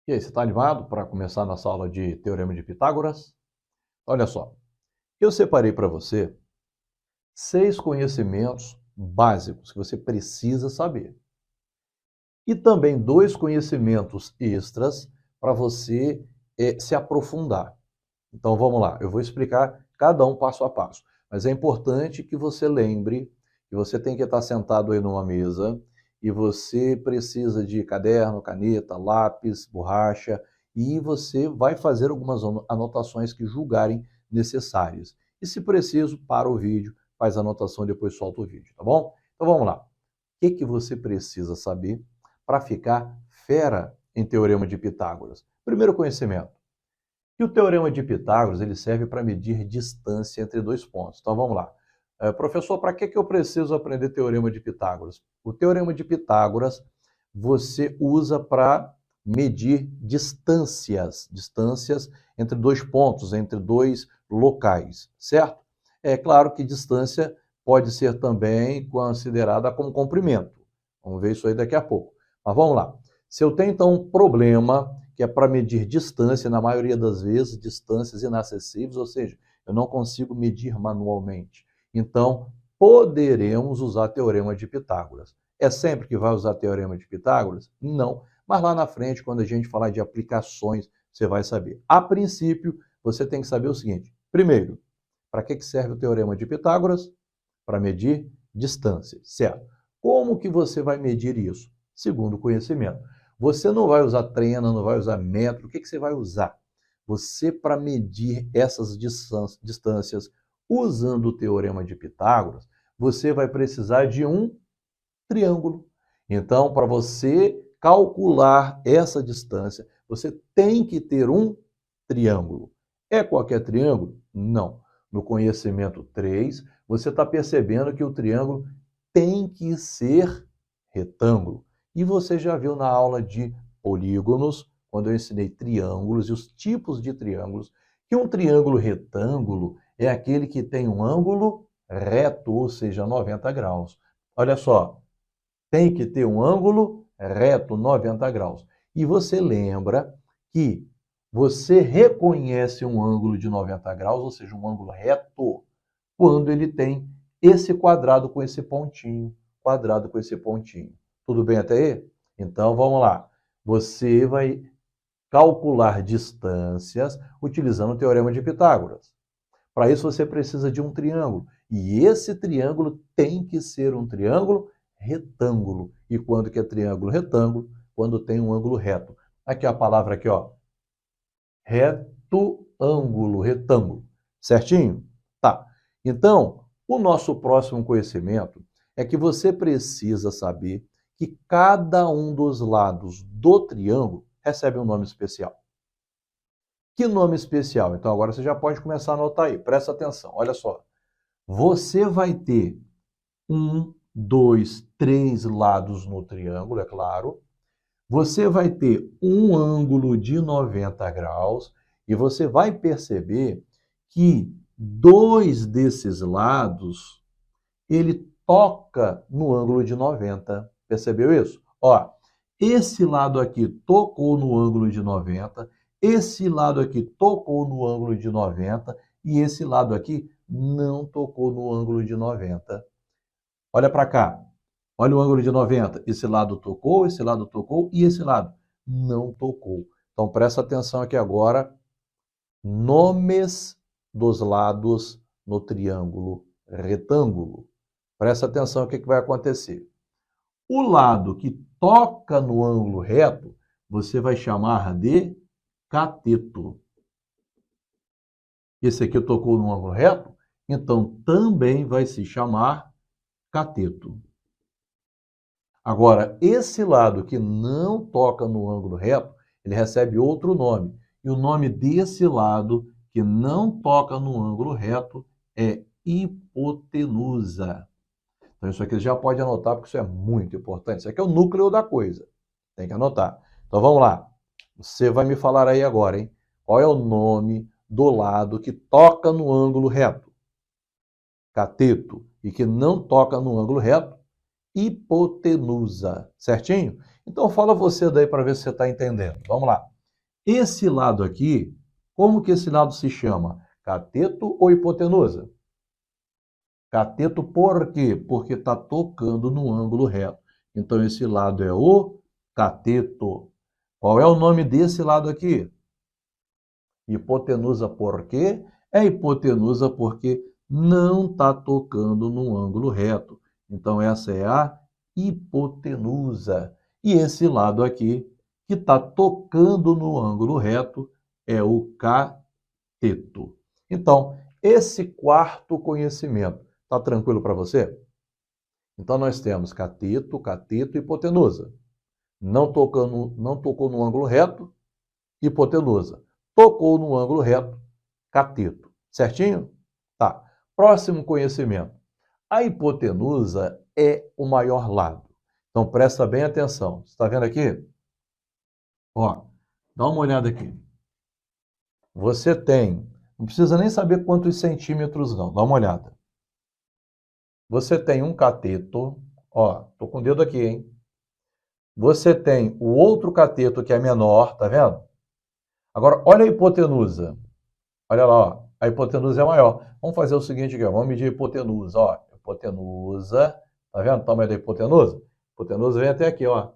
E aí, você está animado para começar nossa aula de Teorema de Pitágoras? Olha só, eu separei para você 6 conhecimentos básicos que você precisa saber. E também 2 conhecimentos extras para você se aprofundar. Então vamos lá, eu vou explicar cada um passo a passo. Mas é importante que você lembre que você tem que estar sentado aí numa mesa e você precisa de caderno, caneta, lápis, borracha e você vai fazer algumas anotações que julgarem necessárias. E se preciso, para o vídeo, faz a anotação e depois solta o vídeo, tá bom? Então vamos lá. O que você precisa saber para ficar fera em Teorema de Pitágoras? Primeiro conhecimento. E o Teorema de Pitágoras ele serve para medir distância entre 2 pontos. Então vamos lá. Professor, para que eu preciso aprender Teorema de Pitágoras? O Teorema de Pitágoras você usa para medir distâncias entre 2 pontos, entre 2 locais, certo? É claro que distância pode ser também considerada como comprimento. Vamos ver isso aí daqui a pouco. Mas vamos lá. Se eu tenho então um problema que é para medir distância, na maioria das vezes, distâncias inacessíveis, ou seja, eu não consigo medir manualmente. Então, poderemos usar Teorema de Pitágoras. É sempre que vai usar Teorema de Pitágoras? Não. Mas lá na frente, quando a gente falar de aplicações, você vai saber. A princípio, você tem que saber o seguinte. Primeiro, para que serve o Teorema de Pitágoras? Para medir distância, certo? Como que você vai medir isso? Segundo conhecimento. Você não vai usar trena, não vai usar metro. O que você vai usar? Você, para medir essas distâncias usando o Teorema de Pitágoras, você vai precisar de um triângulo. Então, para você calcular essa distância, você tem que ter um triângulo. É qualquer triângulo? Não. No conhecimento 3, você está percebendo que o triângulo tem que ser retângulo. E você já viu na aula de polígonos, quando eu ensinei triângulos e os tipos de triângulos, que um triângulo retângulo é aquele que tem um ângulo reto, ou seja, 90 graus. Olha só, tem que ter um ângulo reto, 90 graus. E você lembra que você reconhece um ângulo de 90 graus, ou seja, um ângulo reto, quando ele tem esse quadrado com esse pontinho, quadrado com esse pontinho. Tudo bem até aí? Então, vamos lá. Você vai calcular distâncias utilizando o Teorema de Pitágoras. Para isso, você precisa de um triângulo. E esse triângulo tem que ser um triângulo retângulo. E quando que é triângulo retângulo? Quando tem um ângulo reto. Aqui a palavra aqui, ó. Reto-ângulo, retângulo. Certinho? Tá. Então, o nosso próximo conhecimento é que você precisa saber que cada um dos lados do triângulo recebe um nome especial. Que nome especial? Então agora você já pode começar a anotar aí. Presta atenção, olha só. Você vai ter 1, 2, 3 lados no triângulo, é claro. Você vai ter um ângulo de 90 graus e você vai perceber que 2 desses lados ele toca no ângulo de 90. Percebeu isso? Ó, esse lado aqui tocou no ângulo de 90, esse lado aqui tocou no ângulo de 90 e esse lado aqui não tocou no ângulo de 90. Olha para cá. Olha o ângulo de 90. Esse lado tocou e esse lado não tocou. Então presta atenção aqui agora. Nomes dos lados no triângulo retângulo. Presta atenção o que vai acontecer. O lado que toca no ângulo reto, você vai chamar de cateto. Esse aqui tocou no ângulo reto, então também vai se chamar cateto. Agora, esse lado que não toca no ângulo reto, ele recebe outro nome. E o nome desse lado que não toca no ângulo reto é hipotenusa. Então, isso aqui já pode anotar, porque isso é muito importante. Isso aqui é o núcleo da coisa. Tem que anotar. Então, vamos lá. Você vai me falar aí agora, hein? Qual é o nome do lado que toca no ângulo reto? Cateto. E que não toca no ângulo reto? Hipotenusa. Certinho? Então, fala você daí para ver se você está entendendo. Vamos lá. Esse lado aqui, como que esse lado se chama? Cateto ou hipotenusa? Cateto por quê? Porque está tocando no ângulo reto. Então, esse lado é o cateto. Qual é o nome desse lado aqui? Hipotenusa por quê? É hipotenusa porque não está tocando no ângulo reto. Então, essa é a hipotenusa. E esse lado aqui, que está tocando no ângulo reto, é o cateto. Então, esse quarto conhecimento, está tranquilo para você? Então, nós temos cateto, cateto e hipotenusa. Não tocou no ângulo reto, hipotenusa. Tocou no ângulo reto, cateto. Certinho? Tá. Próximo conhecimento. A hipotenusa é o maior lado. Então, presta bem atenção. Você está vendo aqui? Ó, dá uma olhada aqui. Você tem, não precisa nem saber quantos centímetros não, dá uma olhada. Você tem um cateto, ó, tô com o dedo aqui, hein? Você tem o outro cateto que é menor, tá vendo? Agora, olha a hipotenusa. Olha lá, ó, a hipotenusa é maior. Vamos fazer o seguinte aqui, ó, vamos medir a hipotenusa, ó. Hipotenusa, tá vendo o tamanho da hipotenusa? A hipotenusa vem até aqui, ó.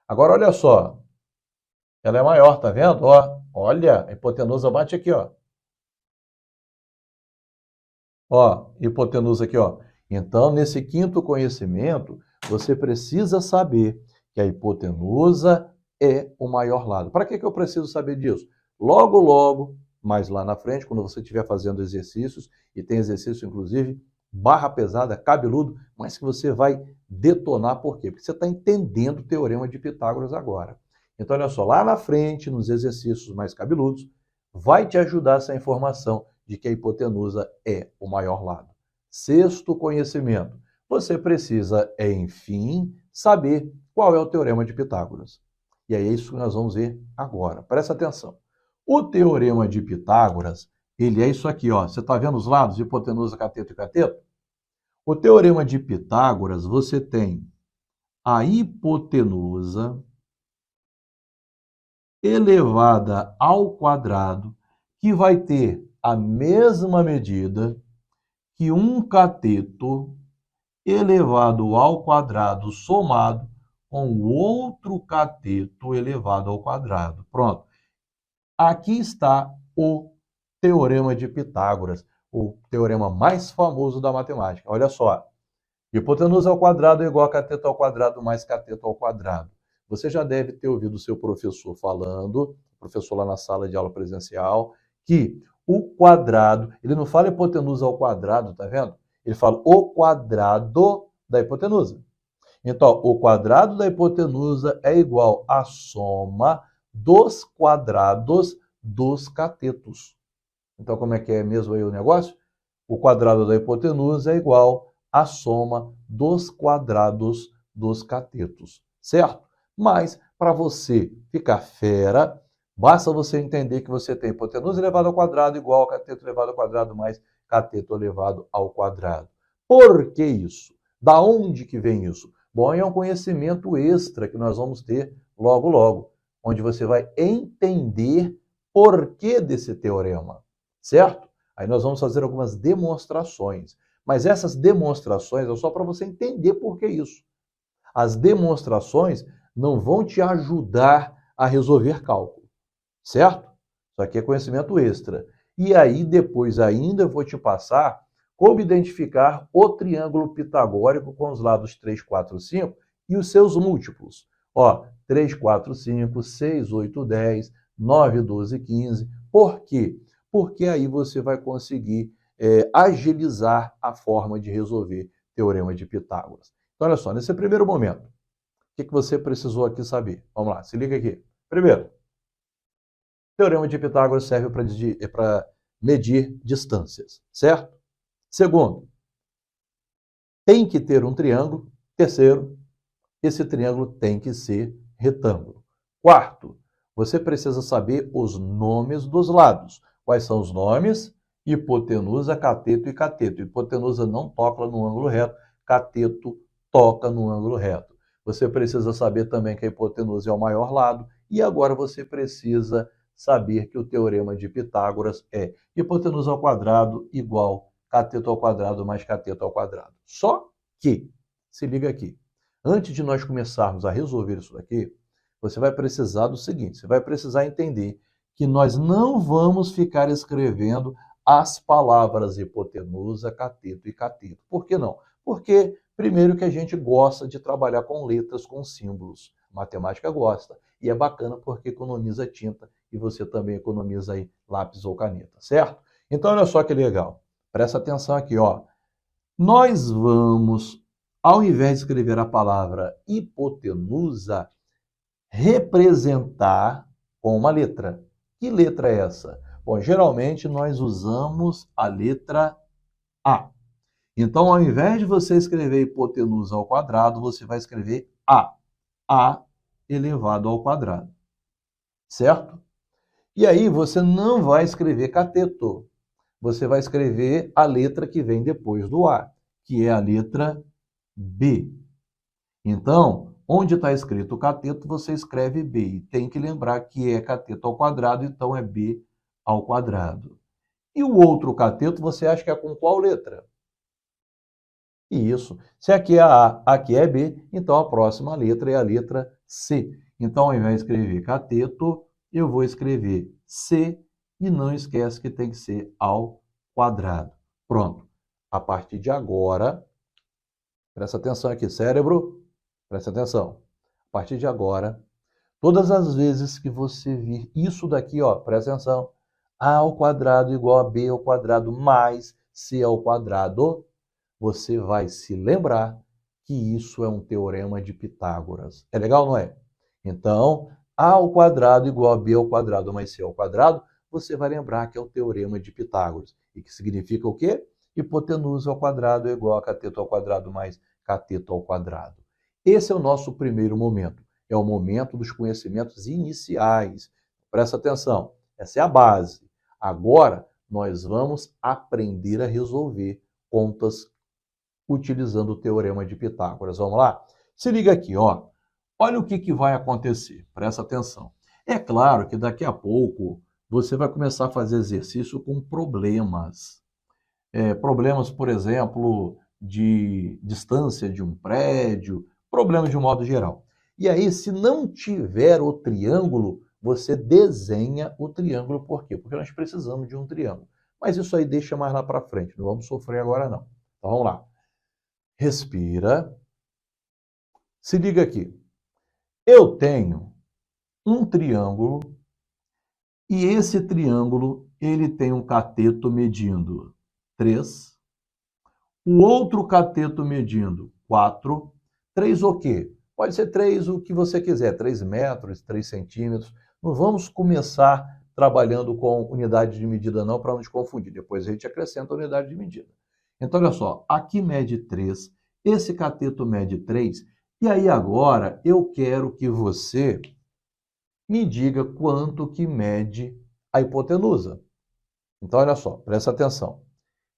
Agora, olha só. Ela é maior, tá vendo? Ó, olha, a hipotenusa bate aqui, ó. Ó, hipotenusa aqui, ó. Então, nesse quinto conhecimento, você precisa saber que a hipotenusa é o maior lado. Para que eu preciso saber disso? Logo, logo, mais lá na frente, quando você estiver fazendo exercícios, e tem exercício, inclusive, barra pesada, cabeludo, mas que você vai detonar. Por quê? Porque você está entendendo o teorema de Pitágoras agora. Então, olha só, lá na frente, nos exercícios mais cabeludos, vai te ajudar essa informação de que a hipotenusa é o maior lado. Sexto conhecimento. Você precisa, enfim, saber qual é o teorema de Pitágoras. E é isso que nós vamos ver agora. Presta atenção. O teorema de Pitágoras, ele é isso aqui, ó. Você está vendo os lados, hipotenusa, cateto e cateto? O teorema de Pitágoras, você tem a hipotenusa elevada ao quadrado, que vai ter a mesma medida que um cateto elevado ao quadrado somado com o outro cateto elevado ao quadrado. Pronto. Aqui está o teorema de Pitágoras, o teorema mais famoso da matemática. Olha só. Hipotenusa ao quadrado é igual a cateto ao quadrado mais cateto ao quadrado. Você já deve ter ouvido o seu professor falando, professor lá na sala de aula presencial, que o quadrado, ele não fala hipotenusa ao quadrado, tá vendo? Ele fala o quadrado da hipotenusa. Então, o quadrado da hipotenusa é igual à soma dos quadrados dos catetos. Então, como é que é mesmo aí o negócio? O quadrado da hipotenusa é igual à soma dos quadrados dos catetos, certo? Mas, para você ficar fera, basta você entender que você tem hipotenusa elevada ao quadrado igual a cateto elevado ao quadrado mais cateto elevado ao quadrado. Por que isso? Da onde que vem isso? Bom, é um conhecimento extra que nós vamos ter logo, logo, onde você vai entender por que desse teorema, certo? Aí nós vamos fazer algumas demonstrações, mas essas demonstrações é só para você entender por que isso. As demonstrações não vão te ajudar a resolver cálculo, certo? Isso aqui é conhecimento extra. E aí, depois ainda eu vou te passar como identificar o triângulo pitagórico com os lados 3, 4, 5 e os seus múltiplos. Ó, 3, 4, 5, 6, 8, 10, 9, 12, 15. Por quê? Porque aí você vai conseguir agilizar a forma de resolver teorema de Pitágoras. Então, olha só, nesse primeiro momento, o que você precisou aqui saber? Vamos lá, se liga aqui. Primeiro, o teorema de Pitágoras serve para medir distâncias, certo? Segundo, tem que ter um triângulo. Terceiro, esse triângulo tem que ser retângulo. Quarto, você precisa saber os nomes dos lados. Quais são os nomes? Hipotenusa, cateto e cateto. Hipotenusa não toca no ângulo reto, cateto toca no ângulo reto. Você precisa saber também que a hipotenusa é o maior lado. E agora você precisa saber que o teorema de Pitágoras é hipotenusa ao quadrado igual cateto ao quadrado mais cateto ao quadrado. Só que, se liga aqui, antes de nós começarmos a resolver isso daqui, você vai precisar do seguinte, você vai precisar entender que nós não vamos ficar escrevendo as palavras hipotenusa, cateto e cateto. Por que não? Porque, primeiro, que a gente gosta de trabalhar com letras, com símbolos. A matemática gosta. E é bacana porque economiza tinta e você também economiza aí lápis ou caneta, certo? Então, olha só que legal. Presta atenção aqui, ó. Nós vamos, ao invés de escrever a palavra hipotenusa, representar com uma letra. Que letra é essa? Bom, geralmente nós usamos a letra A. Então, ao invés de você escrever hipotenusa ao quadrado, você vai escrever A. A elevado ao quadrado. Certo? E aí você não vai escrever cateto. Você vai escrever a letra que vem depois do A, que é a letra B. Então, onde está escrito cateto, você escreve B. E tem que lembrar que é cateto ao quadrado, então é B ao quadrado. E o outro cateto, você acha que é com qual letra? Isso. Se aqui é A, aqui é B, então a próxima letra é a letra C. Então, ao invés de escrever cateto, eu vou escrever C e não esquece que tem que ser ao quadrado. Pronto. A partir de agora, presta atenção aqui, cérebro, presta atenção. A partir de agora, todas as vezes que você vir isso daqui, ó, presta atenção, A ao quadrado igual a B ao quadrado mais C ao quadrado, você vai se lembrar que isso é um teorema de Pitágoras. É legal, não é? Então, A ao quadrado igual a B ao quadrado mais C ao quadrado, você vai lembrar que é o teorema de Pitágoras. E que significa o quê? Hipotenusa ao quadrado é igual a cateto ao quadrado mais cateto ao quadrado. Esse é o nosso primeiro momento. É o momento dos conhecimentos iniciais. Presta atenção, essa é a base. Agora, nós vamos aprender a resolver contas utilizando o teorema de Pitágoras. Vamos lá? Se liga aqui, ó. Olha o que vai acontecer. Presta atenção. É claro que daqui a pouco você vai começar a fazer exercício com problemas. Problemas, por exemplo, de distância de um prédio, problemas de um modo geral. E aí, se não tiver o triângulo, você desenha o triângulo. Por quê? Porque nós precisamos de um triângulo. Mas isso aí deixa mais lá para frente. Não vamos sofrer agora, não. Então, vamos lá. Respira. Se liga aqui. Eu tenho um triângulo e esse triângulo ele tem um cateto medindo 3, o outro cateto medindo 4. 3 o quê? Pode ser 3 o que você quiser, 3 metros, 3 centímetros. Não vamos começar trabalhando com unidade de medida não para não te confundir. Depois a gente acrescenta a unidade de medida. Então, olha só, aqui mede 3, esse cateto mede 3, e aí agora eu quero que você me diga quanto que mede a hipotenusa. Então, olha só, presta atenção.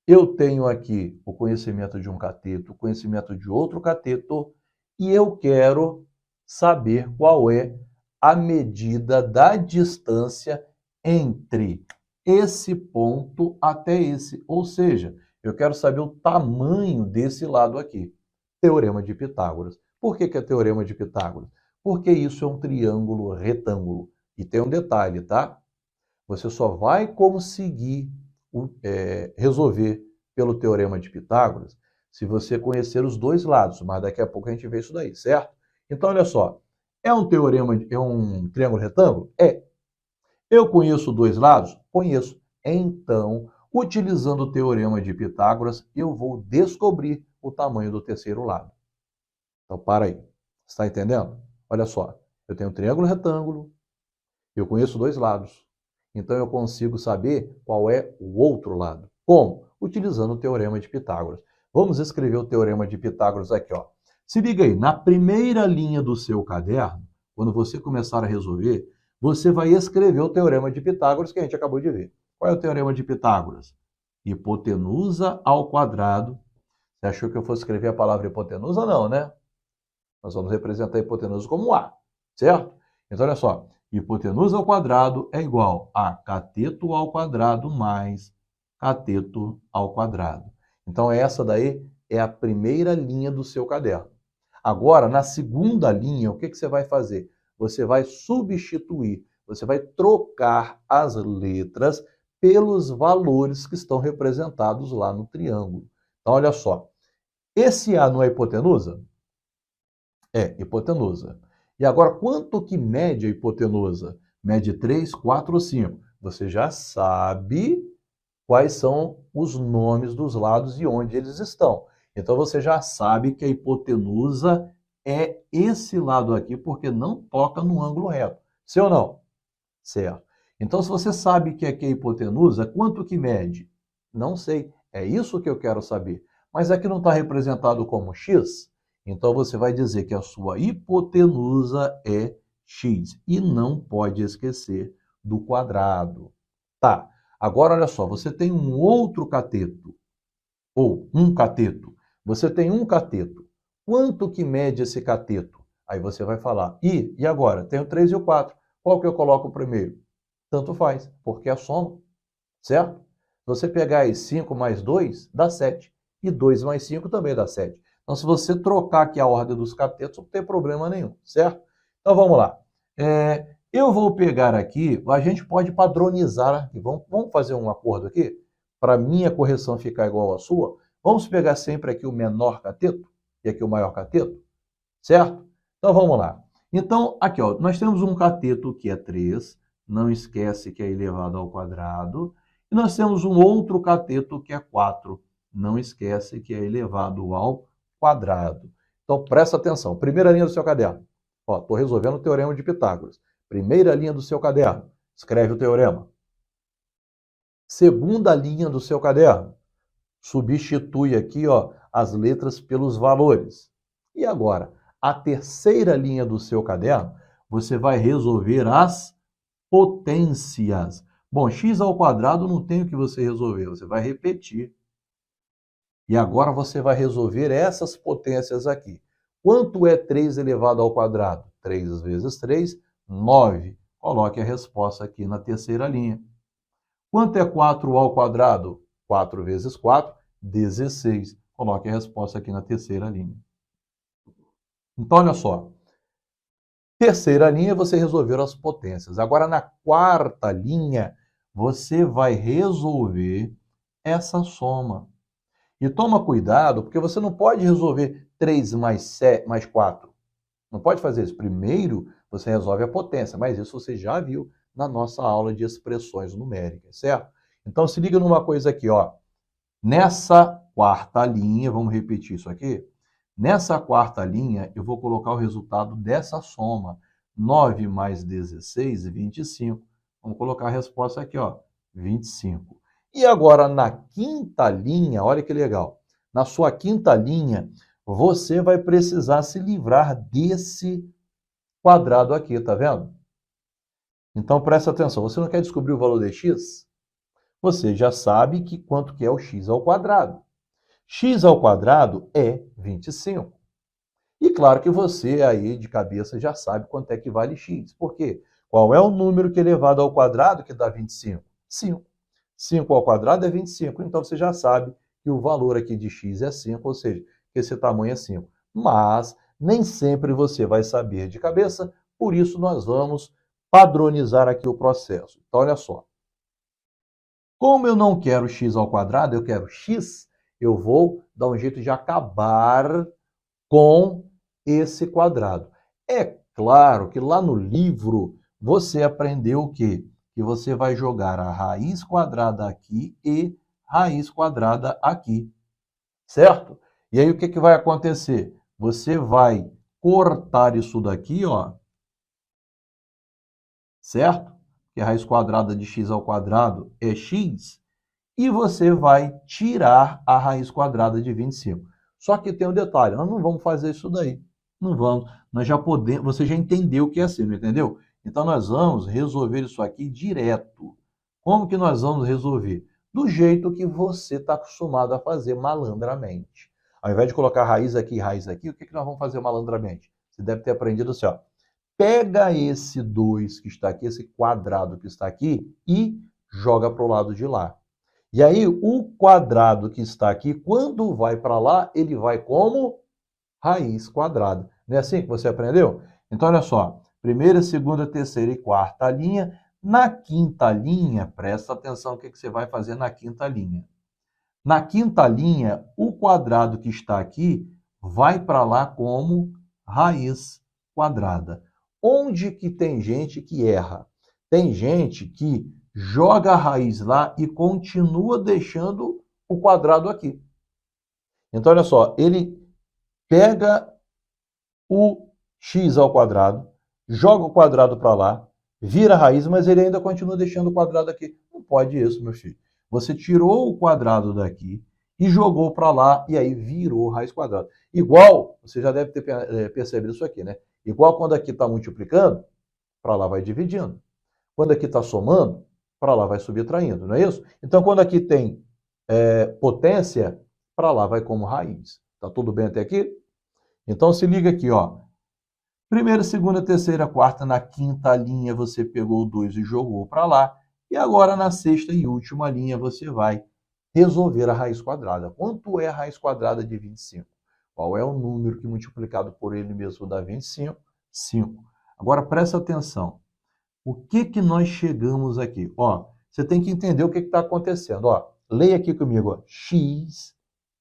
Eu tenho aqui o conhecimento de um cateto, o conhecimento de outro cateto, e eu quero saber qual é a medida da distância entre esse ponto até esse. Ou seja, eu quero saber o tamanho desse lado aqui. Teorema de Pitágoras. Por que é teorema de Pitágoras? Porque isso é um triângulo retângulo. E tem um detalhe, tá? Você só vai conseguir resolver pelo teorema de Pitágoras se você conhecer os dois lados. Mas daqui a pouco a gente vê isso daí, certo? Então, olha só. É um triângulo retângulo? É. Eu conheço dois lados? Conheço. Então, utilizando o teorema de Pitágoras, eu vou descobrir o tamanho do terceiro lado. Então, para aí. Está entendendo? Olha só. Eu tenho um triângulo retângulo, eu conheço dois lados. Então, eu consigo saber qual é o outro lado. Como? Utilizando o teorema de Pitágoras. Vamos escrever o teorema de Pitágoras aqui, ó. Se liga aí, na primeira linha do seu caderno, quando você começar a resolver, você vai escrever o teorema de Pitágoras que a gente acabou de ver. Qual é o teorema de Pitágoras? Hipotenusa ao quadrado. Você achou que eu fosse escrever a palavra hipotenusa? Não, né? Nós vamos representar a hipotenusa como A, certo? Então, olha só. Hipotenusa ao quadrado é igual a cateto ao quadrado mais cateto ao quadrado. Então, essa daí é a primeira linha do seu caderno. Agora, na segunda linha, o que você vai fazer? Você vai substituir, você vai trocar as letras pelos valores que estão representados lá no triângulo. Então, olha só. Esse A não é hipotenusa? É hipotenusa. E agora, quanto que mede a hipotenusa? Mede 3, 4 ou 5? Você já sabe quais são os nomes dos lados e onde eles estão. Então, você já sabe que a hipotenusa é esse lado aqui, porque não toca no ângulo reto. Sim ou não? Certo. Então, se você sabe que aqui é hipotenusa, quanto que mede? Não sei. É isso que eu quero saber. Mas aqui não está representado como x, então você vai dizer que a sua hipotenusa é x. E não pode esquecer do quadrado. Tá. Agora, olha só, você tem um outro cateto, ou um cateto. Você tem um cateto. Quanto que mede esse cateto? Aí você vai falar, e agora? Tenho 3 e o 4. Qual que eu coloco primeiro? Tanto faz, porque é a soma, certo? Se você pegar aí 5 mais 2, dá 7. E 2 mais 5 também dá 7. Então, se você trocar aqui a ordem dos catetos, não tem problema nenhum, certo? Então, vamos lá. Eu vou pegar aqui, a gente pode padronizar aqui. Vamos fazer um acordo aqui? Para minha correção ficar igual à sua, vamos pegar sempre aqui o menor cateto e aqui o maior cateto, certo? Então, vamos lá. Então, aqui, ó, nós temos um cateto que é 3, não esquece que é elevado ao quadrado, e nós temos um outro cateto que é 4, não esquece que é elevado ao quadrado. Então, presta atenção. Primeira linha do seu caderno. Estou resolvendo o teorema de Pitágoras. Primeira linha do seu caderno. Escreve o teorema. Segunda linha do seu caderno. Substitui aqui, ó, as letras pelos valores. E agora, a terceira linha do seu caderno, você vai resolver as potências. Bom, x ao quadrado não tem o que você resolver, você vai repetir. E agora você vai resolver essas potências aqui. Quanto é 3 elevado ao quadrado? 3 vezes 3, 9. Coloque a resposta aqui na terceira linha. Quanto é 4 ao quadrado? 4 vezes 4, 16. Coloque a resposta aqui na terceira linha. Então, olha só. Terceira linha, você resolveu as potências. Agora, na quarta linha, você vai resolver essa soma. E toma cuidado, porque você não pode resolver 3 mais 4. Não pode fazer isso. Primeiro, você resolve a potência, mas isso você já viu na nossa aula de expressões numéricas, certo? Então, se liga numa coisa aqui, ó. Nessa quarta linha, vamos repetir isso aqui. Nessa quarta linha, eu vou colocar o resultado dessa soma. 9 mais 16, 25. Vamos colocar a resposta aqui, ó, 25. E agora, na quinta linha, olha que legal. Na sua quinta linha, você vai precisar se livrar desse quadrado aqui, tá vendo? Então, presta atenção. Você não quer descobrir o valor de x? Você já sabe que quanto que é o x ao quadrado. X ao quadrado é 25. E claro que você aí de cabeça já sabe quanto é que vale x. Por quê? Qual é o número que é elevado ao quadrado que dá 25? 5. 5 ao quadrado é 25. Então você já sabe que o valor aqui de x é 5, ou seja, que esse tamanho é 5. Mas nem sempre você vai saber de cabeça, por isso nós vamos padronizar aqui o processo. Então olha só. Como eu não quero x ao quadrado, eu quero x, eu vou dar um jeito de acabar com esse quadrado. É claro que lá no livro você aprendeu o quê? Que você vai jogar a raiz quadrada aqui e raiz quadrada aqui, certo? E aí o que vai acontecer? Você vai cortar isso daqui, ó, certo? Que a raiz quadrada de x ao quadrado é x, e você vai tirar a raiz quadrada de 25. Só que tem um detalhe, nós não vamos fazer isso daí. Não vamos. Nós já podemos, você já entendeu o que é assim, não entendeu? Então nós vamos resolver isso aqui direto. Como que nós vamos resolver? Do jeito que você está acostumado a fazer malandramente. Ao invés de colocar raiz aqui e raiz aqui, o que nós vamos fazer malandramente? Você deve ter aprendido assim, ó. pega esse 2 que está aqui, esse quadrado que está aqui, e joga para o lado de lá. E aí, o quadrado que está aqui, quando vai para lá, ele vai como raiz quadrada. Não é assim que você aprendeu? Então, olha só. Primeira, segunda, terceira e quarta linha. Na quinta linha, presta atenção o que você vai fazer na quinta linha. Na quinta linha, o quadrado que está aqui vai para lá como raiz quadrada. Onde que tem gente que erra? Tem gente que joga a raiz lá e continua deixando o quadrado aqui. Então, olha só, ele pega o x ao quadrado, joga o quadrado para lá, vira a raiz, mas ele ainda continua deixando o quadrado aqui. Não pode isso, meu filho. Você tirou o quadrado daqui e jogou para lá, e aí virou raiz quadrada. Igual, você já deve ter percebido isso aqui, né? Igual quando aqui está multiplicando, para lá vai dividindo. Quando aqui está somando, para lá vai subtraindo, não é isso? Então, quando aqui tem potência, para lá vai como raiz. Tá tudo bem até aqui? Então, se liga aqui, ó. Primeira, segunda, terceira, quarta, na quinta linha você pegou o 2 e jogou para lá. E agora, na sexta e última linha, você vai resolver a raiz quadrada. Quanto é a raiz quadrada de 25? Qual é o número que multiplicado por ele mesmo dá 25? 5. Agora, presta atenção. O que nós chegamos aqui? Ó, você tem que entender o que está acontecendo. Ó, leia aqui comigo. Ó. X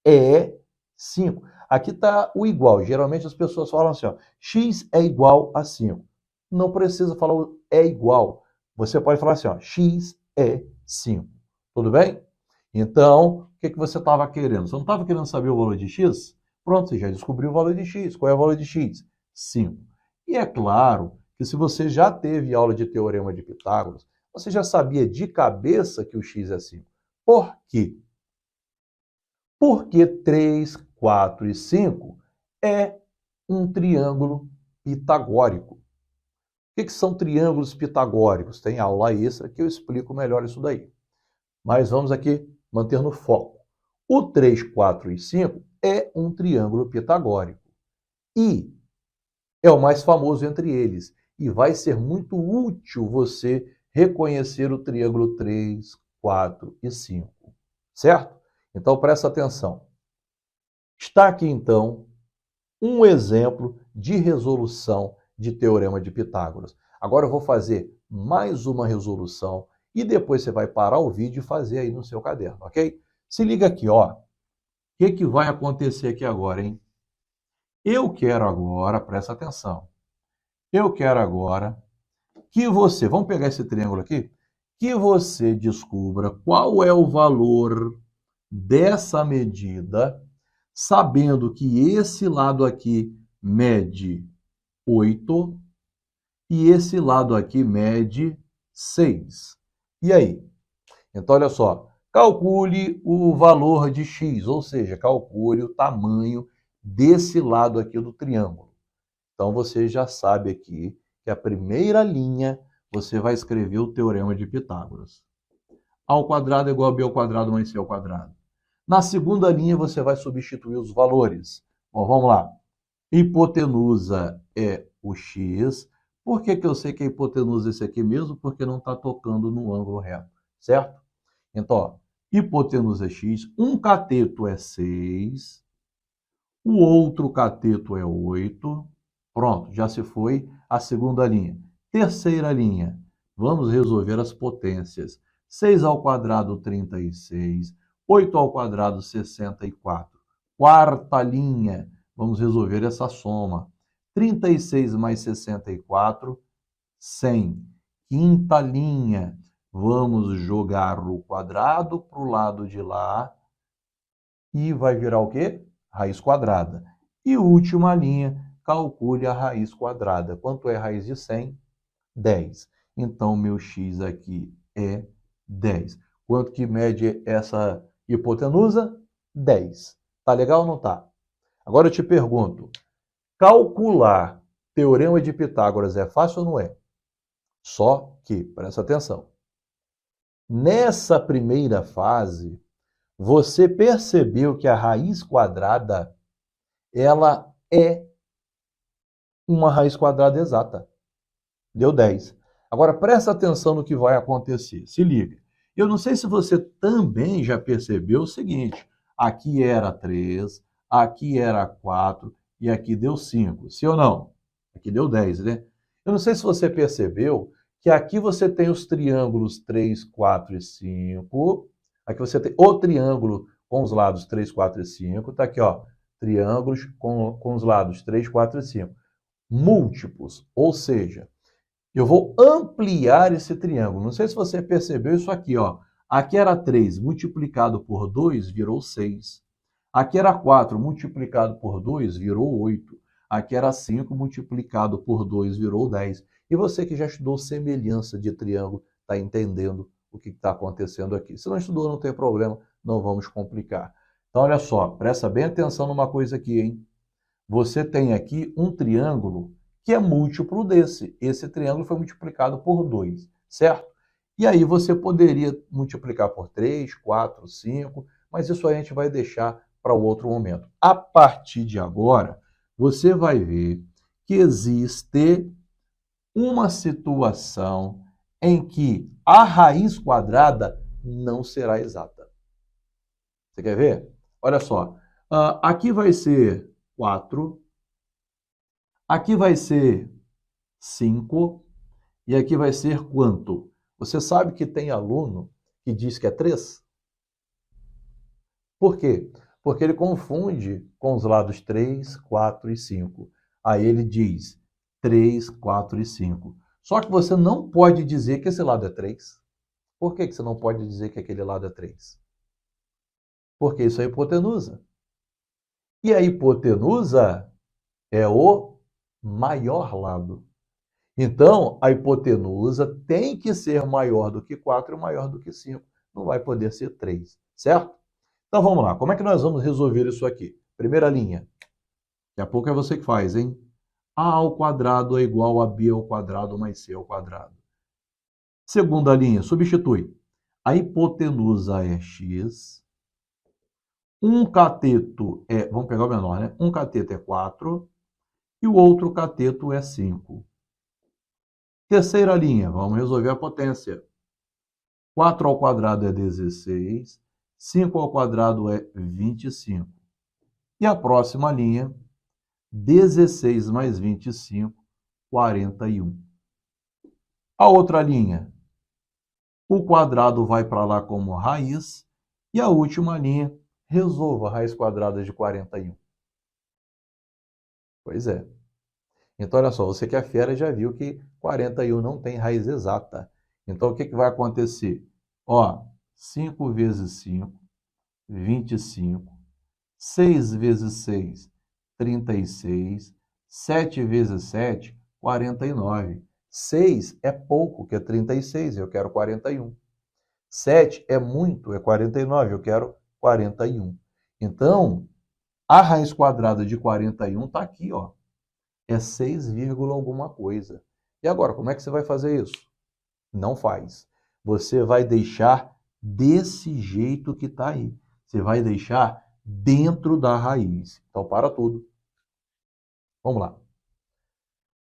é 5. Aqui está o igual. Geralmente as pessoas falam assim, ó, x é igual a 5. Não precisa falar o é igual. Você pode falar assim, ó, x é 5. Tudo bem? Então, o que você estava querendo? Você não estava querendo saber o valor de x? Pronto, você já descobriu o valor de x. Qual é o valor de x? 5. E é claro que se você já teve aula de Teorema de Pitágoras, você já sabia de cabeça que o x é 5. Por quê? Porque 3, 4 e 5 é um triângulo pitagórico. O que são triângulos pitagóricos? Tem aula extra que eu explico melhor isso daí. Mas vamos aqui manter no foco. O 3, 4 e 5 é um triângulo pitagórico. E é o mais famoso entre eles. E vai ser muito útil você reconhecer o triângulo 3, 4 e 5. Certo? Então, presta atenção. Está aqui, então, um exemplo de resolução de Teorema de Pitágoras. Agora eu vou fazer mais uma resolução e depois você vai parar o vídeo e fazer aí no seu caderno, ok? Se liga aqui, ó. O que vai acontecer aqui agora, hein? Eu quero agora, presta atenção, eu quero agora que você, vamos pegar esse triângulo aqui, que você descubra qual é o valor dessa medida, sabendo que esse lado aqui mede 8 e esse lado aqui mede 6. E aí? Então, olha só, calcule o valor de x, ou seja, calcule o tamanho desse lado aqui do triângulo. Então, você já sabe aqui que a primeira linha você vai escrever o Teorema de Pitágoras. A ao quadrado é igual a b ao quadrado mais c ao quadrado. Na segunda linha, você vai substituir os valores. Bom, vamos lá. Hipotenusa é o x. Por que eu sei que a hipotenusa é esse aqui mesmo? Porque não está tocando no ângulo reto, certo? Então, ó, hipotenusa é x. Um cateto é 6. O outro cateto é 8. Pronto, já se foi a segunda linha. Terceira linha. Vamos resolver as potências. 6 ao quadrado, 36. 8 ao quadrado, 64. Quarta linha, vamos resolver essa soma. 36 mais 64, 100. Quinta linha, vamos jogar o quadrado para o lado de lá e vai virar o quê? Raiz quadrada. E última linha, calcule a raiz quadrada. Quanto é a raiz de 100? 10. Então, meu x aqui é 10. Quanto que mede essa hipotenusa? 10. Tá legal ou não tá? Agora eu te pergunto, calcular Teorema de Pitágoras é fácil ou não é? Só que, presta atenção, nessa primeira fase, você percebeu que a raiz quadrada, ela é uma raiz quadrada exata. Deu 10. Agora, presta atenção no que vai acontecer. Se liga. Eu não sei se você também já percebeu o seguinte. Aqui era 3, aqui era 4 e aqui deu 5. Sim ou não? Aqui deu 10, né? Eu não sei se você percebeu que aqui você tem os triângulos 3, 4 e 5. Aqui você tem o triângulo com os lados 3, 4 e 5. Está aqui, ó, triângulos com os lados 3, 4 e 5. Múltiplos, ou seja, eu vou ampliar esse triângulo. Não sei se você percebeu isso aqui, ó. Aqui era 3 multiplicado por 2 virou 6. Aqui era 4 multiplicado por 2 virou 8. Aqui era 5 multiplicado por 2 virou 10. E você que já estudou semelhança de triângulo está entendendo o que está acontecendo aqui. Se não estudou, não tem problema, não vamos complicar. Então, olha só, presta bem atenção numa coisa aqui, hein? Você tem aqui um triângulo que é múltiplo desse. Esse triângulo foi multiplicado por 2, certo? E aí você poderia multiplicar por 3, 4, 5, mas isso a gente vai deixar para o outro momento. A partir de agora, você vai ver que existe uma situação em que a raiz quadrada não será exata. Você quer ver? Olha só, aqui vai ser 4, aqui vai ser 5 e aqui vai ser quanto? Você sabe que tem aluno que diz que é 3? Por quê? Porque ele confunde com os lados 3, 4 e 5. Aí ele diz 3, 4 e 5. Só que você não pode dizer que esse lado é 3. Por que você não pode dizer que aquele lado é 3? Porque isso é hipotenusa. E a hipotenusa é o maior lado. Então, a hipotenusa tem que ser maior do que 4 e maior do que 5. Não vai poder ser 3, certo? Então, vamos lá. Como é que nós vamos resolver isso aqui? Primeira linha. Daqui a pouco é você que faz, hein? A ao quadrado é igual a B ao quadrado mais C ao quadrado. Segunda linha, substitui. A hipotenusa é x. Um cateto é... Vamos pegar o menor, né? Um cateto é 4 e o outro cateto é 5. Terceira linha, vamos resolver a potência. 4 ao quadrado é 16, 5 ao quadrado é 25. E a próxima linha, 16 mais 25, 41. A outra linha, o quadrado vai para lá como raiz. E a última linha, resolva a raiz quadrada de 41. Pois é. Então, olha só, você que é fera já viu que 41 não tem raiz exata. Então, o que vai acontecer? Ó, 5 vezes 5, 25. 6 vezes 6, 36. 7 vezes 7, 49. 6 é pouco, que é 36, eu quero 41. 7 é muito, é 49, eu quero 41. Então, a raiz quadrada de 41 está aqui, ó. É 6, alguma coisa. E agora, como é que você vai fazer isso? Não faz. Você vai deixar desse jeito que está aí. Você vai deixar dentro da raiz. Então, para tudo. Vamos lá.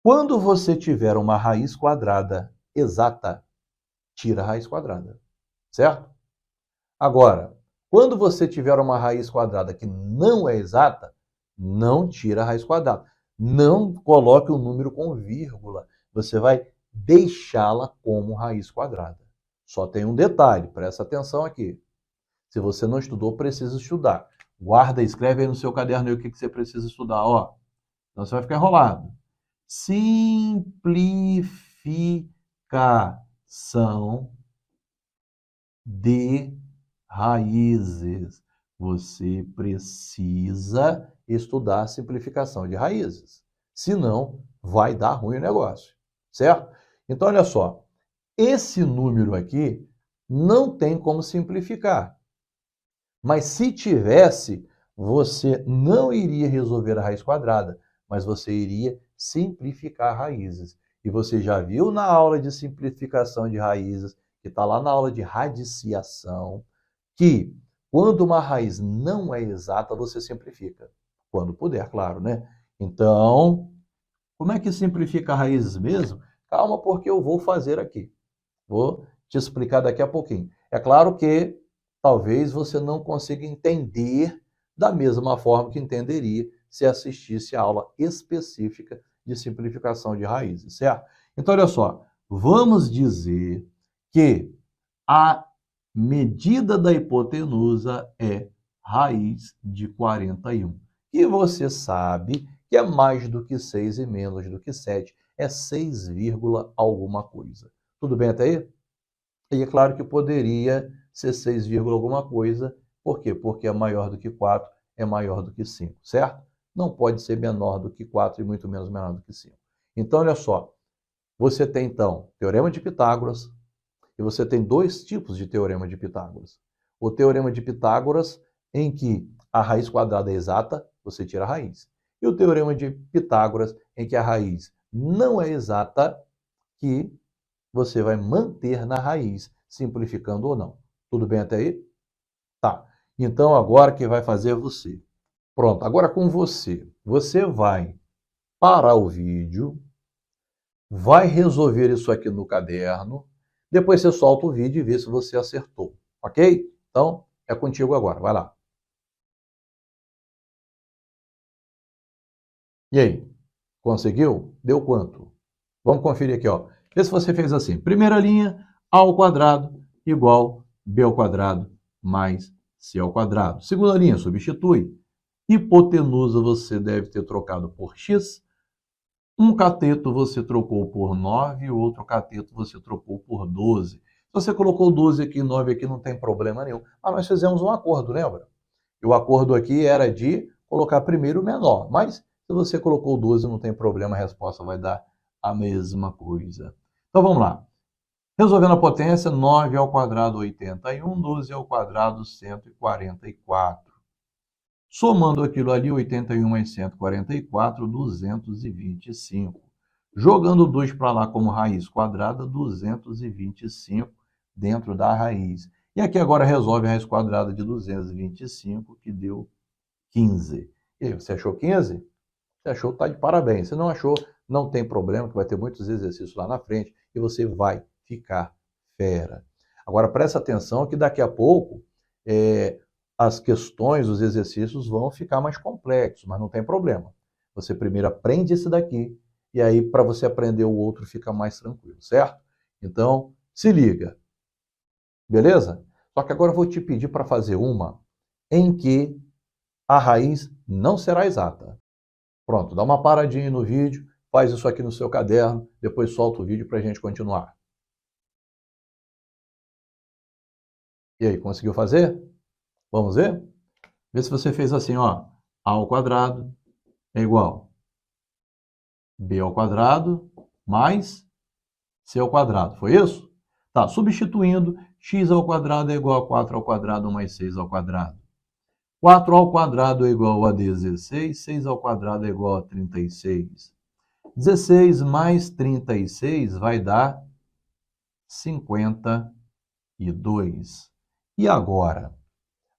Quando você tiver uma raiz quadrada exata, tira a raiz quadrada. Certo? Agora, quando você tiver uma raiz quadrada que não é exata, não tira a raiz quadrada. Não coloque o número com vírgula. Você vai deixá-la como raiz quadrada. Só tem um detalhe, presta atenção aqui. Se você não estudou, precisa estudar. Guarda, escreve aí no seu caderno aí o que você precisa estudar. Ó. Então você vai ficar enrolado. Simplificação de raízes. Você precisa estudar a simplificação de raízes. Senão, vai dar ruim o negócio. Certo? Então, olha só. Esse número aqui não tem como simplificar. Mas se tivesse, você não iria resolver a raiz quadrada, mas você iria simplificar raízes. E você já viu na aula de simplificação de raízes, que está lá na aula de radiciação, que quando uma raiz não é exata, você simplifica. Quando puder, claro, né? Então, como é que simplifica raízes mesmo? Calma, porque eu vou fazer aqui. Vou te explicar daqui a pouquinho. É claro que talvez você não consiga entender da mesma forma que entenderia se assistisse a aula específica de simplificação de raízes, certo? Então, olha só, vamos dizer que a medida da hipotenusa é raiz de 41. E você sabe que é mais do que 6 e menos do que 7. É 6, alguma coisa. Tudo bem até aí? E é claro que poderia ser 6, alguma coisa. Por quê? Porque é maior do que 4, é maior do que 5, certo? Não pode ser menor do que 4 e muito menos menor do que 5. Então, olha só. Você tem, então, teorema de Pitágoras, e você tem dois tipos de teorema de Pitágoras. O teorema de Pitágoras, em que a raiz quadrada é exata, você tira a raiz. E o teorema de Pitágoras, em que a raiz não é exata, que você vai manter na raiz, simplificando ou não. Tudo bem até aí? Tá. Então, agora quem vai fazer é você. Pronto, agora com você. Você vai parar o vídeo, vai resolver isso aqui no caderno, depois você solta o vídeo e vê se você acertou, ok? Então, é contigo agora, vai lá. E aí, conseguiu? Deu quanto? Vamos conferir aqui, ó. Vê se você fez assim. Primeira linha, a ao quadrado igual b ao quadrado mais c ao quadrado. Segunda linha, substitui. Hipotenusa você deve ter trocado por x. Um cateto você trocou por 9 e o outro cateto você trocou por 12. Se você colocou 12 aqui e 9 aqui, não tem problema nenhum. Mas nós fizemos um acordo, lembra? E o acordo aqui era de colocar primeiro o menor. Mas se você colocou 12, não tem problema, a resposta vai dar a mesma coisa. Então vamos lá. Resolvendo a potência, 9 ao quadrado 81, 12 ao quadrado 144. Somando aquilo ali, 81 mais 144, 225. Jogando 2 para lá como raiz quadrada, 225 dentro da raiz. E aqui agora resolve a raiz quadrada de 225, que deu 15. E aí, você achou 15? Você achou, está de parabéns. Se não achou, não tem problema, que vai ter muitos exercícios lá na frente e você vai ficar fera. Agora, presta atenção que daqui a pouco as questões, os exercícios vão ficar mais complexos, mas não tem problema. Você primeiro aprende esse daqui e aí para você aprender o outro fica mais tranquilo, certo? Então, se liga. Beleza? Só que agora eu vou te pedir para fazer uma em que a raiz não será exata. Pronto, dá uma paradinha no vídeo, faz isso aqui no seu caderno, depois solta o vídeo para a gente continuar. E aí, conseguiu fazer? Vamos ver? Vê se você fez assim, ó. A ao quadrado é igual b ao quadrado mais c ao quadrado. Foi isso? Tá, substituindo, x ao quadrado é igual a 4 ao quadrado mais 6 ao quadrado. 4 ao quadrado é igual a 16, 6 ao quadrado é igual a 36. 16 mais 36 vai dar 52. E agora?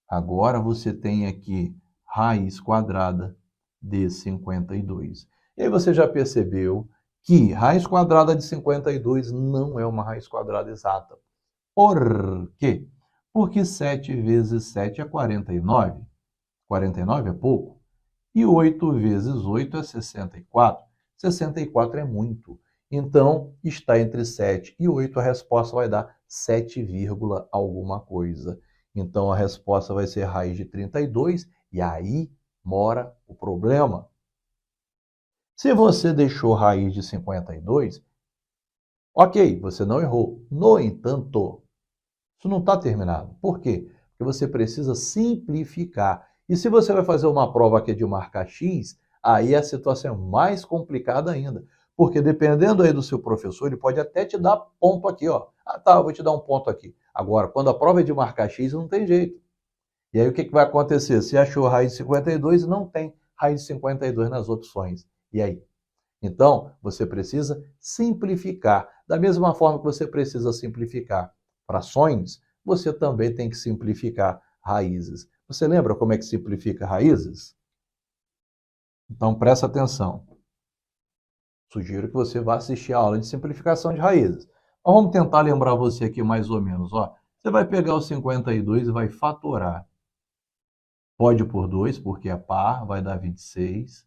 Agora você tem aqui raiz quadrada de 52. E aí você já percebeu que raiz quadrada de 52 não é uma raiz quadrada exata. Por quê? Porque 7 vezes 7 é 49. 49 é pouco. E 8 vezes 8 é 64. 64 é muito. Então, está entre 7 e 8, a resposta vai dar 7, alguma coisa. Então, a resposta vai ser raiz de 32, e aí mora o problema. Se você deixou raiz de 52, ok, você não errou. No entanto, isso não está terminado. Por quê? Porque você precisa simplificar. E se você vai fazer uma prova aqui de marcar X, aí a situação é mais complicada ainda. Porque dependendo aí do seu professor, ele pode até te dar ponto aqui, ó. Ah, tá, eu vou te dar um ponto aqui. Agora, quando a prova é de marcar X, não tem jeito. E aí o que vai acontecer? Você achou raiz de 52 e não tem raiz de 52 nas opções. E aí? Então, você precisa simplificar. Da mesma forma que você precisa simplificar frações, você também tem que simplificar raízes. Você lembra como é que simplifica raízes? Então, presta atenção. Sugiro que você vá assistir a aula de simplificação de raízes. Mas vamos tentar lembrar você aqui mais ou menos. Ó. Você vai pegar o 52 e vai fatorar. Pode por 2, porque é par, vai dar 26.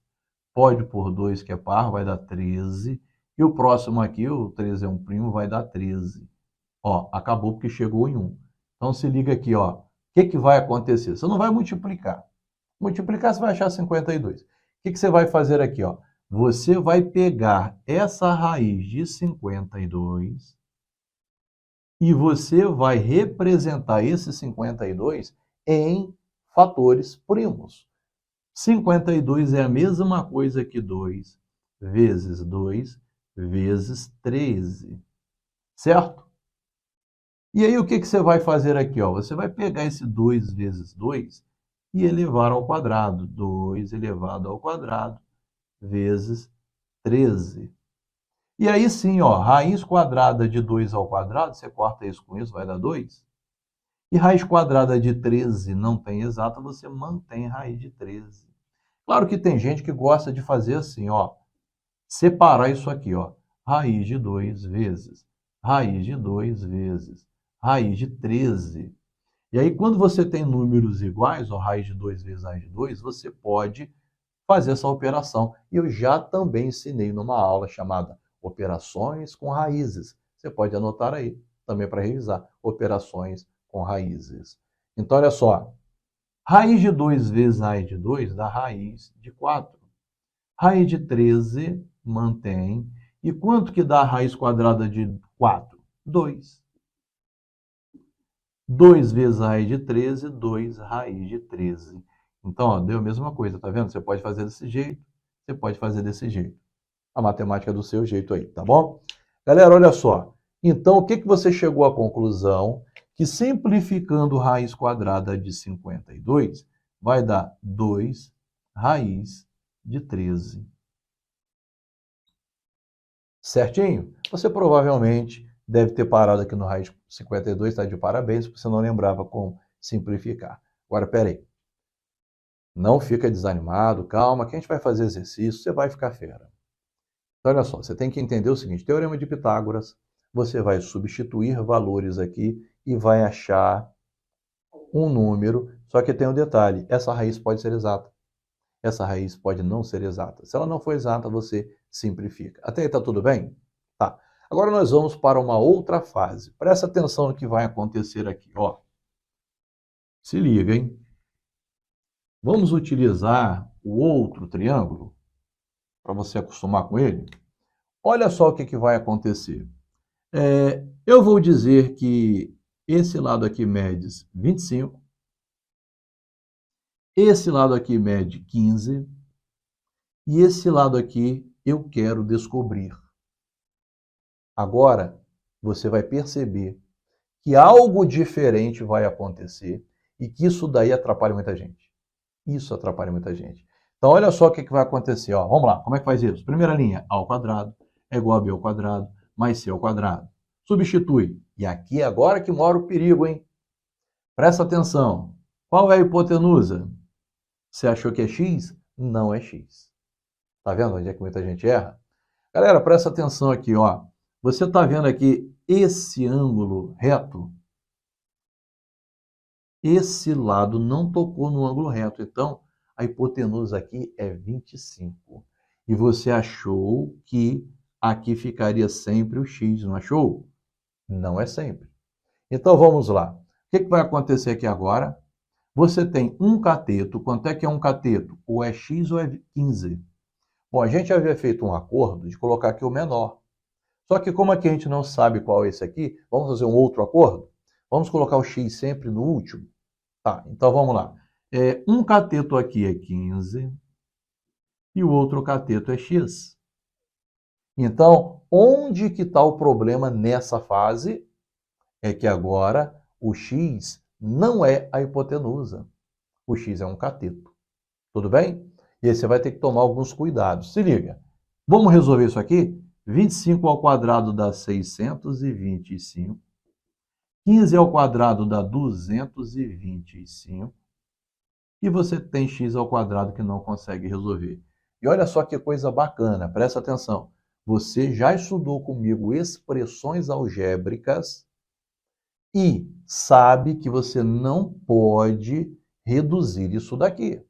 Pode por 2, que é par, vai dar 13. E o próximo aqui, o 13 é um primo, vai dar 13. Ó, acabou porque chegou em 1. Então se liga aqui, ó. O que vai acontecer? Você não vai multiplicar. Multiplicar, você vai achar 52. O que você vai fazer aqui, ó? Você vai pegar essa raiz de 52 e você vai representar esse 52 em fatores primos. 52 é a mesma coisa que 2 vezes 13, certo? E aí o que você vai fazer aqui? Ó? Você vai pegar esse 2 vezes 2 e elevar ao quadrado. 2 elevado ao quadrado vezes 13. E aí sim, ó, raiz quadrada de 2 ao quadrado, você corta isso com isso, vai dar 2. E raiz quadrada de 13 não tem exata, você mantém raiz de 13. Claro que tem gente que gosta de fazer assim, ó, separar isso aqui, ó, raiz de 2 vezes, raiz de 2 vezes, raiz de 13. E aí quando você tem números iguais, ó, raiz de 2 vezes raiz de 2, você pode fazer essa operação. E eu já também ensinei numa aula chamada Operações com Raízes. Você pode anotar aí, também para revisar, operações com raízes. Então, olha só, raiz de 2 vezes raiz de 2 dá raiz de 4. Raiz de 13 mantém. E quanto que dá a raiz quadrada de 4? 2. 2 vezes a raiz de 13, 2 raiz de 13. Então, ó, deu a mesma coisa, tá vendo? Você pode fazer desse jeito, você pode fazer desse jeito. A matemática é do seu jeito aí, tá bom? Galera, olha só. Então, o que você chegou à conclusão? Que simplificando raiz quadrada de 52, vai dar 2 raiz de 13. Certinho? Você provavelmente deve ter parado aqui no raiz 52, está de parabéns, porque você não lembrava como simplificar. Agora, peraí. Não fica desanimado, calma, que a gente vai fazer exercício, você vai ficar fera. Então, olha só, você tem que entender o seguinte, Teorema de Pitágoras, você vai substituir valores aqui e vai achar um número, só que tem um detalhe, essa raiz pode ser exata, essa raiz pode não ser exata. Se ela não for exata, você simplifica. Até aí tá tudo bem? Tá. Agora nós vamos para uma outra fase. Presta atenção no que vai acontecer aqui, ó. Se liga, hein? Vamos utilizar o outro triângulo, para você acostumar com ele. Olha só o que vai acontecer. Eu vou dizer que esse lado aqui mede 25, esse lado aqui mede 15, e esse lado aqui eu quero descobrir. Agora, você vai perceber que algo diferente vai acontecer e que isso daí atrapalha muita gente. Isso atrapalha muita gente. Então, olha só o que vai acontecer. Ó. Vamos lá, como é que faz isso? Primeira linha, a ao quadrado é igual a b ao quadrado mais c ao quadrado. Substitui. E aqui é agora que mora o perigo, hein? Presta atenção. Qual é a hipotenusa? Você achou que é x? Não é x. Tá vendo onde é que muita gente erra? Galera, presta atenção aqui, ó. Você está vendo aqui esse ângulo reto? Esse lado não tocou no ângulo reto, então a hipotenusa aqui é 25. E você achou que aqui ficaria sempre o x, não achou? Não é sempre. Então vamos lá. O que vai acontecer aqui agora? Você tem um cateto. Quanto é que é um cateto? Ou é x ou é 15? Bom, a gente havia feito um acordo de colocar aqui o menor. Só que como aqui a gente não sabe qual é esse aqui, vamos fazer um outro acordo? Vamos colocar o x sempre no último? Tá, então vamos lá. Um cateto aqui é 15 e o outro cateto é x. Então, onde que está o problema nessa fase? É que agora o x não é a hipotenusa. O x é um cateto. Tudo bem? E aí você vai ter que tomar alguns cuidados. Se liga. Vamos resolver isso aqui? 25 ao quadrado dá 625. 15 ao quadrado dá 225. E você tem x ao quadrado que não consegue resolver. E olha só que coisa bacana, presta atenção. você já estudou comigo expressões algébricas e sabe que você não pode reduzir isso daqui.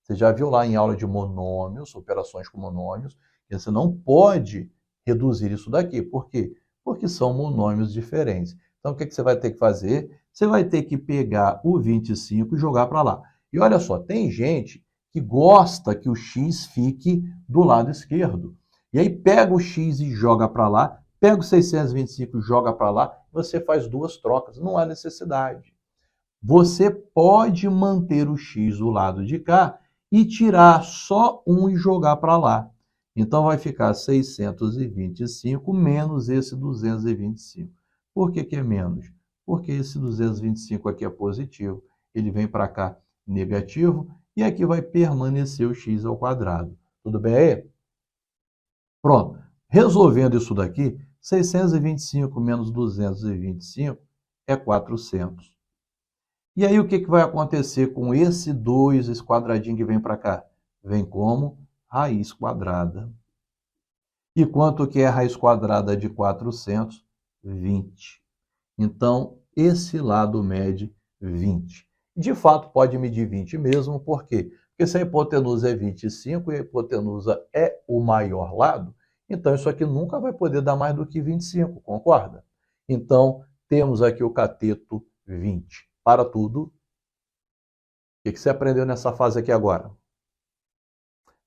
Você já viu lá em aula de monômios, operações com monômios, que você não pode reduzir isso daqui. Por quê? Porque são monômios diferentes. Então, o que você vai ter que fazer? Você vai ter que pegar o 25 e jogar para lá. E olha só, tem gente que gosta que o x fique do lado esquerdo. E aí pega o x e joga para lá, pega o 625 e joga para lá, você faz duas trocas. Não há necessidade. Você pode manter o x do lado de cá e tirar só um e jogar para lá. Então, vai ficar 625 menos esse 225. Por que é menos? Porque esse 225 aqui é positivo, ele vem para cá negativo, e aqui vai permanecer o x ao quadrado. Tudo bem aí? Pronto. Resolvendo isso daqui, 625 menos 225 é 400. E aí o que vai acontecer com esse 2, esse quadradinho que vem para cá? Vem como raiz quadrada. E quanto que é a raiz quadrada de 400? 20. Então, esse lado mede 20. De fato, pode medir 20 mesmo, por quê? Porque se a hipotenusa é 25 e a hipotenusa é o maior lado, então isso aqui nunca vai poder dar mais do que 25, concorda? Então, temos aqui o cateto 20. Para tudo. O que você aprendeu nessa fase aqui agora?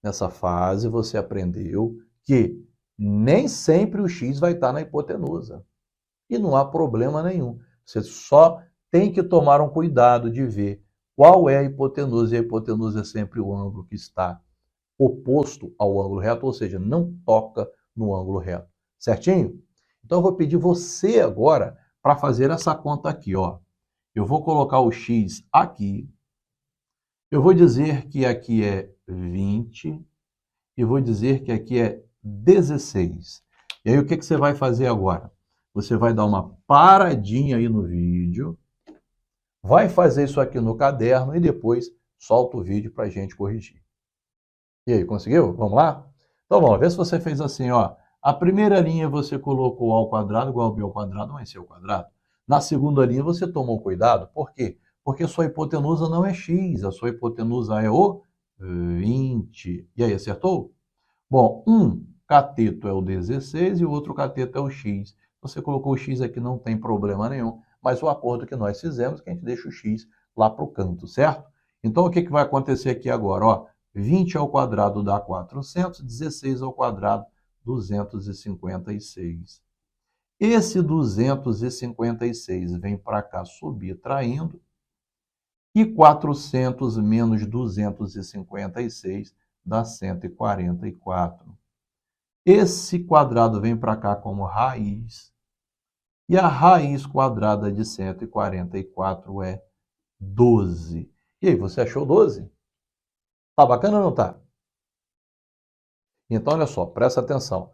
Nessa fase você aprendeu que nem sempre o x vai estar na hipotenusa. E não há problema nenhum. Você só tem que tomar um cuidado de ver qual é a hipotenusa. E a hipotenusa é sempre o ângulo que está oposto ao ângulo reto, ou seja, não toca no ângulo reto. Certinho? Então eu vou pedir você agora para fazer essa conta aqui, ó. Eu vou colocar o x aqui. Eu vou dizer que aqui é 20 e vou dizer que aqui é 16. E aí o que você vai fazer agora? Você vai dar uma paradinha aí no vídeo, vai fazer isso aqui no caderno e depois solta o vídeo para a gente corrigir. E aí, conseguiu? Vamos lá? Então vamos ver se você fez assim, ó. A primeira linha você colocou a ao quadrado igual a b ao quadrado mais c ao quadrado. Na segunda linha você tomou cuidado, por quê? Porque a sua hipotenusa não é x, a sua hipotenusa é o 20. E aí, acertou? Bom, um cateto é o 16 e o outro cateto é o x. Você colocou o x aqui, não tem problema nenhum, mas o acordo que nós fizemos é que a gente deixa o x lá para o canto, certo? Então, o que vai acontecer aqui agora? Ó, 20 ao quadrado dá 400, 16 ao quadrado, 256. Esse 256 vem para cá subtraindo, e 400 menos 256 dá 144. Esse quadrado vem para cá como raiz, e a raiz quadrada de 144 é 12. E aí, você achou 12? Tá bacana ou não tá? Então, olha só, presta atenção.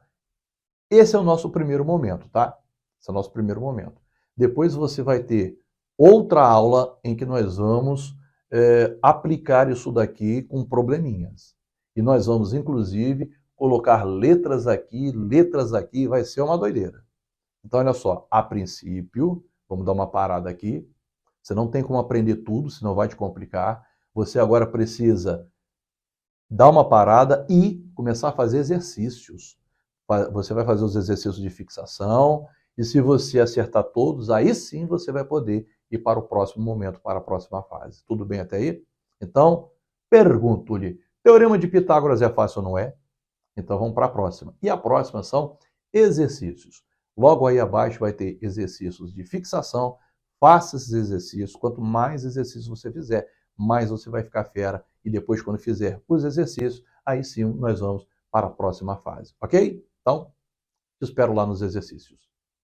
Esse é o nosso primeiro momento, tá? Esse é o nosso primeiro momento. Depois você vai ter outra aula em que nós vamos aplicar isso daqui com probleminhas. E nós vamos, inclusive, colocar letras aqui, vai ser uma doideira. Então, olha só, a princípio, vamos dar uma parada aqui. Você não tem como aprender tudo, senão vai te complicar. Você agora precisa dar uma parada e começar a fazer exercícios. Você vai fazer os exercícios de fixação, e se você acertar todos, aí sim você vai poder ir para o próximo momento, para a próxima fase. Tudo bem até aí? Então, pergunto-lhe, Teorema de Pitágoras é fácil ou não é? Então vamos para a próxima. E a próxima são exercícios. Logo aí abaixo vai ter exercícios de fixação. Faça esses exercícios. Quanto mais exercícios você fizer, mais você vai ficar fera. E depois, quando fizer os exercícios, aí sim nós vamos para a próxima fase. Ok? Então, te espero lá nos exercícios.